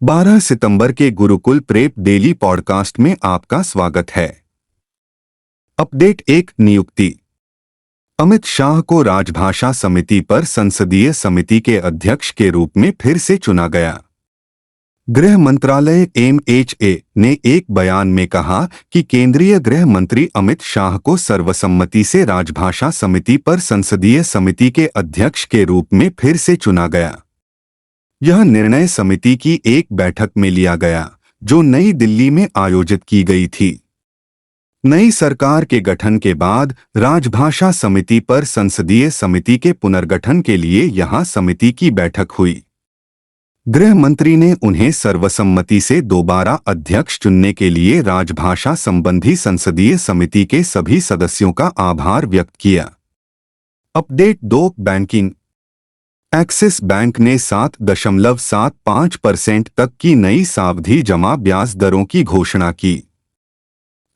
12 सितंबर के Gurukul prep daily podcast में आपका स्वागत है। अपडेट 1 नियुक्ति। अमित शाह को राजभाषा समिति पर संसदीय समिति के अध्यक्ष के रूप में फिर से चुना गया। गृह मंत्रालय MHA ने एक बयान में कहा कि केंद्रीय गृह मंत्री अमित शाह को सर्वसम्मति से राजभाषा समिति पर संसदीय समिति के अध्यक्ष के रूप में फिर से चुना गया। यह निर्णय समिति की एक बैठक में लिया गया जो नई दिल्ली में आयोजित की गई थी। नई सरकार के गठन के बाद राजभाषा समिति पर संसदीय समिति के पुनर्गठन के लिए यहां समिति की बैठक हुई। गृह मंत्री ने उन्हें सर्वसम्मति से दोबारा अध्यक्ष चुनने के लिए राजभाषा संबंधी संसदीय समिति के सभी सदस्यों का आभार व्यक्त किया। Update 2 banking. एक्सिस बैंक ने 7.75% तक की नई सावधि जमा ब्याज दरों की घोषणा की।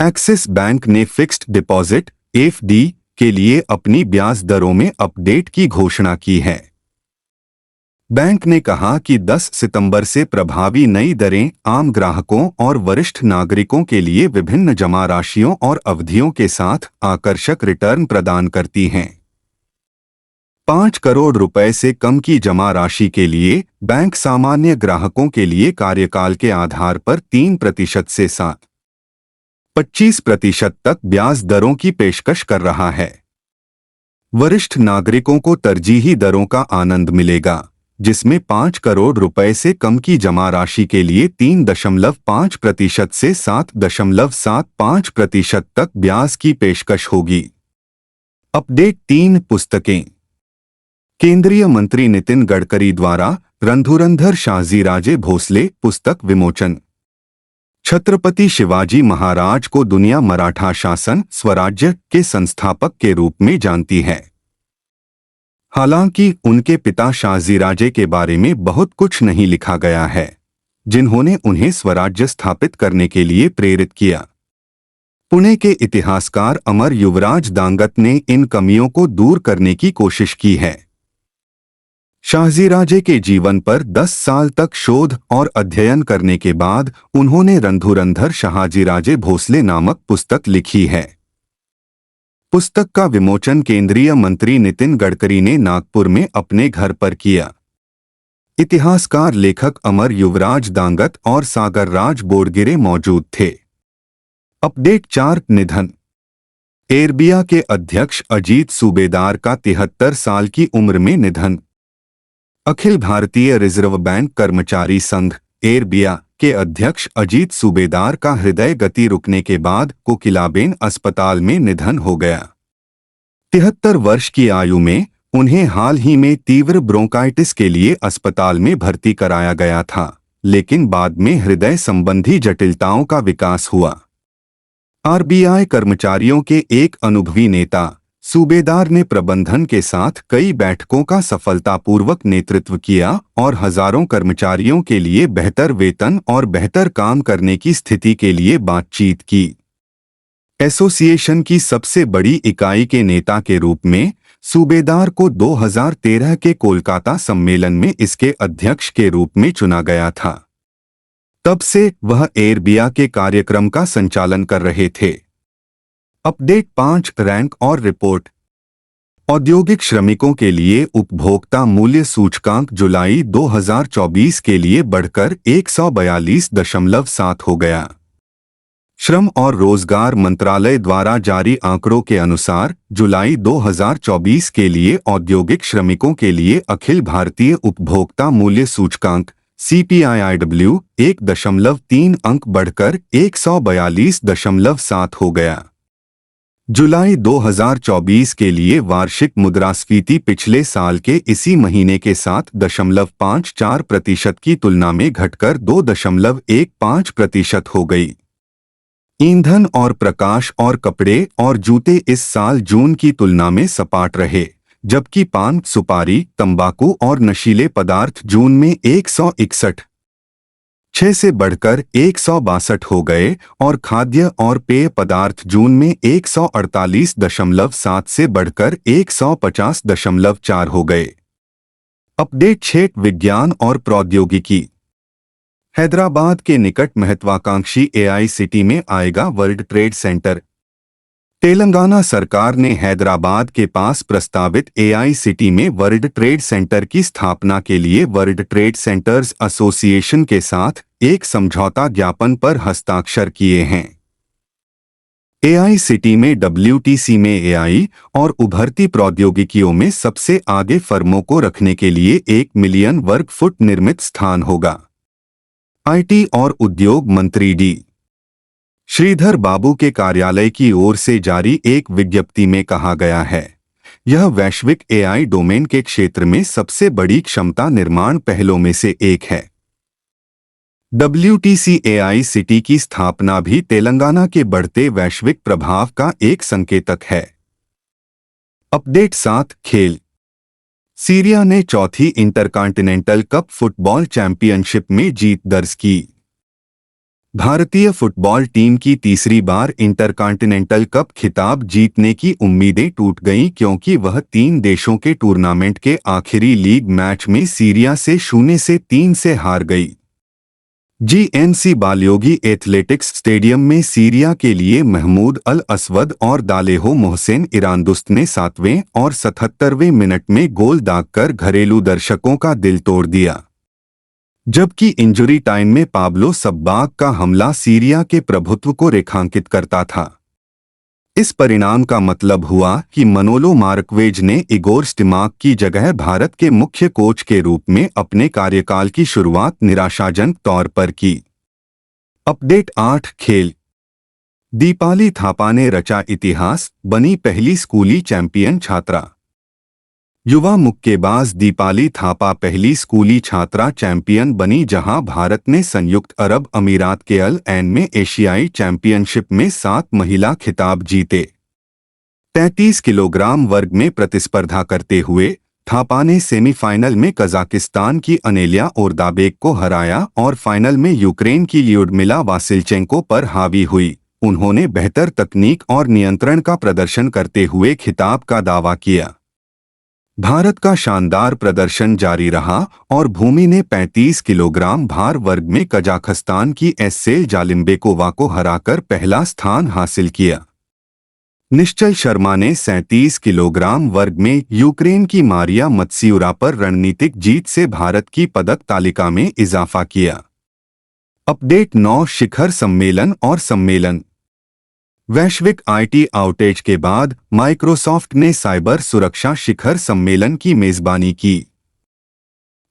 एक्सिस बैंक ने फिक्स्ड डिपॉजिट FD के लिए अपनी ब्याज दरों में अपडेट की घोषणा की है। बैंक ने कहा कि 10 सितंबर से प्रभावी नई दरें आम ग्राहकों और वरिष्ठ नागरिकों के लिए विभिन्न जमा राशियों और अवधियों के साथ आकर्षक रिटर्न प्रदान करती हैं। 5 करोड़ रुपए से कम की जमा राशि के लिए बैंक सामान्य ग्राहकों के लिए कार्यकाल के आधार पर 3% से 7.25% तक ब्याज दरों की पेशकश कर रहा है। वरिष्ठ नागरिकों को तरजीही दरों का आनंद मिलेगा, जिसमें 5 करोड़ रुपए से कम की जमा राशि के लिए 3.5% से 7.75% तक ब्याज की पेशकश होगी। अपडेट 3 पुस्तकें। केंद्रीय मंत्री नितिन गडकरी द्वारा रणधुरंधर शाहजीराजे भोसले पुस्तक विमोचन। छत्रपति शिवाजी महाराज को दुनिया मराठा शासन स्वराज्य के संस्थापक के रूप में जानती है। हालांकि उनके पिता शाहजीराजे के बारे में बहुत कुछ नहीं लिखा गया है, जिन्होंने उन्हें स्वराज्य स्थापित करने के लिए प्रेरित किया। पुणे के इतिहासकार अमर युवराज दांगत ने इन कमियों को दूर करने की कोशिश की है। शाहजीराजे के जीवन पर 10 साल तक शोध और अध्ययन करने के बाद उन्होंने रणधुरंधर शाहजीराजे भोसले नामक पुस्तक लिखी है। पुस्तक का विमोचन केंद्रीय मंत्री नितिन गडकरी ने नागपुर में अपने घर पर किया। इतिहासकार लेखक अमर युवराज दांगत और सागर राज बोडगिरे मौजूद थे। अपडेट 4 निधन। एयरबिया के अध्यक्ष अजीत सूबेदार का 73 साल की उम्र में निधन। अखिल भारतीय रिजर्व बैंक कर्मचारी संघ एयरबिया के अध्यक्ष अजीत सूबेदार का हृदय गति रुकने के बाद कोकिलाबेन अस्पताल में निधन हो गया। 73 वर्ष की आयु में उन्हें हाल ही में तीव्र ब्रोंकाइटिस के लिए अस्पताल में भर्ती कराया गया था, लेकिन बाद में हृदय संबंधी जटिलताओं का विकास हुआ। RBI कर्मचारियों के एक अनुभवी नेता सूबेदार ने प्रबंधन के साथ कई बैठकों का सफलतापूर्वक नेतृत्व किया और हजारों कर्मचारियों के लिए बेहतर वेतन और बेहतर काम करने की स्थिति के लिए बातचीत की। एसोसिएशन की सबसे बड़ी इकाई के नेता के रूप में सूबेदार को 2013 के कोलकाता सम्मेलन में इसके अध्यक्ष के रूप में चुना गया था। तब से वह एयरबिया के कार्यक्रम का संचालन कर रहे थे। अपडेट 5 रैंक और रिपोर्ट। औद्योगिक श्रमिकों के लिए उपभोक्ता मूल्य सूचकांक जुलाई 2024 के लिए बढ़कर 142.7 हो गया। श्रम और रोजगार मंत्रालय द्वारा जारी आंकड़ों के अनुसार जुलाई 2024 के लिए औद्योगिक श्रमिकों के लिए अखिल भारतीय उपभोक्ता मूल्य सूचकांक CPIIW 1.3 अंक बढ़कर 142.7 हो गया। जुलाई 2024 के लिए वार्षिक मुद्रास्फीति पिछले साल के इसी महीने के 7.54% की तुलना में घटकर 2.15% हो गई। ईंधन और प्रकाश और कपड़े और जूते इस साल जून की तुलना में सपाट रहे, जबकि पान, सुपारी, तंबाकू और नशीले पदार्थ जून में 161.6 से बढ़कर 162 हो गए और खाद्य और पेय पदार्थ जून में 148.7 से बढ़कर 150.4 हो गए। अपडेट 6 विज्ञान और प्रौद्योगिकी। हैदराबाद के निकट महत्वाकांक्षी एआई सिटी में आएगा वर्ल्ड ट्रेड सेंटर। तेलंगाना सरकार ने हैदराबाद के पास प्रस्तावित एआई सिटी में वर्ल्ड ट्रेड सेंटर की स्थापना के लिए वर्ल्ड ट्रेड सेंटर्स एसोसिएशन के साथ एक समझौता ज्ञापन पर हस्ताक्षर किए हैं। एआई सिटी में WTC में एआई और उभरती प्रौद्योगिकियों में सबसे आगे फर्मों को रखने के लिए 1 मिलियन वर्ग फुट निर्मित स्थान होगा। आईटी और उद्योग मंत्री डी श्रीधर बाबू के कार्यालय की ओर से जारी एक विज्ञप्ति में कहा गया है, यह वैश्विक एआई डोमेन के क्षेत्र में सबसे बड़ी क्षमता निर्माण पहलों में से एक है। WTC एआई सिटी की स्थापना भी तेलंगाना के बढ़ते वैश्विक प्रभाव का एक संकेतक है। अपडेट 7 खेल। सीरिया ने चौथी इंटरकॉन्टिनेंटल कप फुटबॉल चैंपियनशिप में जीत दर्ज की। भारतीय फुटबॉल टीम की तीसरी बार इंटरकॉन्टिनेंटल कप खिताब जीतने की उम्मीदें टूट गईं क्योंकि वह 3 देशों के टूर्नामेंट के आखिरी लीग मैच में सीरिया से 0-3 से हार गई। GNC बालियोगी एथलेटिक्स स्टेडियम में सीरिया के लिए महमूद अल असवद और दालेहो मोहसेन इरानदुस्त ने 7वें और 77वें मिनट में गोल दागकर घरेलू दर्शकों का दिल तोड़ दिया, जबकि इंजरी टाइम में पाब्लो सब्बाग का हमला सीरिया के प्रभुत्व को रेखांकित करता था। इस परिणाम का मतलब हुआ कि मनोलो मार्कवेज ने इगोर स्टिमाक की जगह भारत के मुख्य कोच के रूप में अपने कार्यकाल की शुरुआत निराशाजनक तौर पर की। अपडेट 8 खेल। दीपाली थापा ने रचा इतिहास, बनी पहली स्कूली चैंपियन छात्रा। युवा मुक्केबाज दीपाली थापा पहली स्कूली छात्रा चैंपियन बनी, जहां भारत ने संयुक्त अरब अमीरात के अल ऐन में एशियाई चैंपियनशिप में 7 महिला खिताब जीते। 33 किलोग्राम वर्ग में प्रतिस्पर्धा करते हुए थापा ने सेमीफाइनल में कजाकिस्तान की अनेलिया ओर्दाबेक को हराया और फाइनल में यूक्रेन की ल्यूडमिला वासिलचेंको पर हावी हुई। उन्होंने बेहतर तकनीक और नियंत्रण का प्रदर्शन करते हुए खिताब का दावा किया। भारत का शानदार प्रदर्शन जारी रहा और भूमि ने 35 किलोग्राम भार वर्ग में कजाखस्तान की एस्सेल जालिम्बेकोवा को हराकर पहला स्थान हासिल किया। निश्चल शर्मा ने 37 किलोग्राम वर्ग में यूक्रेन की मारिया मत्सियुरा पर रणनीतिक जीत से भारत की पदक तालिका में इजाफा किया। अपडेट 9 शिखर सम्मेलन और सम्मेलन। वैश्विक आईटी आउटेज के बाद माइक्रोसॉफ्ट ने साइबर सुरक्षा शिखर सम्मेलन की मेजबानी की।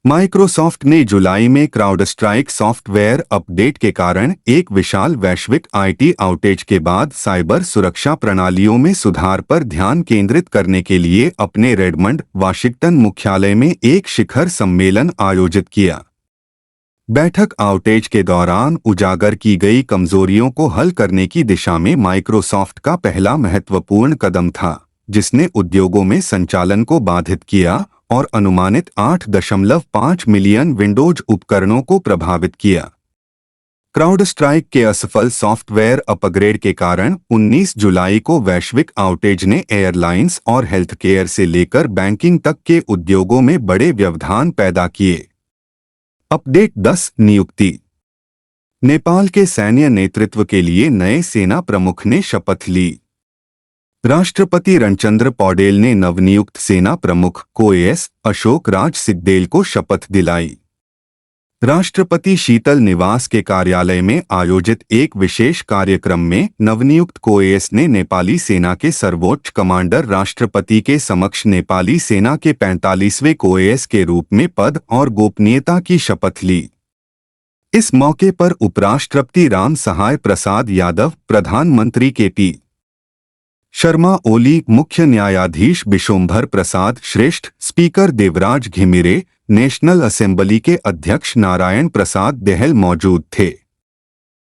माइक्रोसॉफ्ट ने जुलाई में क्राउडस्ट्राइक सॉफ्टवेयर अपडेट के कारण एक विशाल वैश्विक आईटी आउटेज के बाद साइबर सुरक्षा प्रणालियों में सुधार पर ध्यान केंद्रित करने के लिए अपने रेडमंड, वाशिंगटन मुख्यालय में एक शिखर सम्मेलन आयोजित किया। बैठक आउटेज के दौरान उजागर की गई कमजोरियों को हल करने की दिशा में माइक्रोसॉफ्ट का पहला महत्वपूर्ण कदम था, जिसने उद्योगों में संचालन को बाधित किया और अनुमानित 8.5 मिलियन विंडोज उपकरणों को प्रभावित किया। क्राउडस्ट्राइक के असफल सॉफ्टवेयर अपग्रेड के कारण 19 जुलाई को वैश्विक आउटेज ने एयरलाइंस और हेल्थकेयर से लेकर बैंकिंग तक के उद्योगों में बड़े व्यवधान पैदा किए। अपडेट 10 नियुक्ति। नेपाल के सैन्य नेतृत्व के लिए नए सेना प्रमुख ने शपथ ली। राष्ट्रपति रणचंद्र पौडेल ने नवनियुक्त सेना प्रमुख कोएस अशोक राज सिद्देल को शपथ दिलाई। राष्ट्रपति शीतल निवास के कार्यालय में आयोजित एक विशेष कार्यक्रम में नवनियुक्त कोएस ने नेपाली सेना के सर्वोच्च कमांडर राष्ट्रपति के समक्ष नेपाली सेना के 45वें कोएस के रूप में पद और गोपनीयता की शपथ ली। इस मौके पर उपराष्ट्रपति राम सहाय प्रसाद यादव, प्रधानमंत्री KP शर्मा ओली, मुख्य न्यायाधीश बिशोम्भर प्रसाद श्रेष्ठ, speaker Devraj Ghimire, national assembly के अध्यक्ष नारायण प्रसाद देहल मौजूद थे।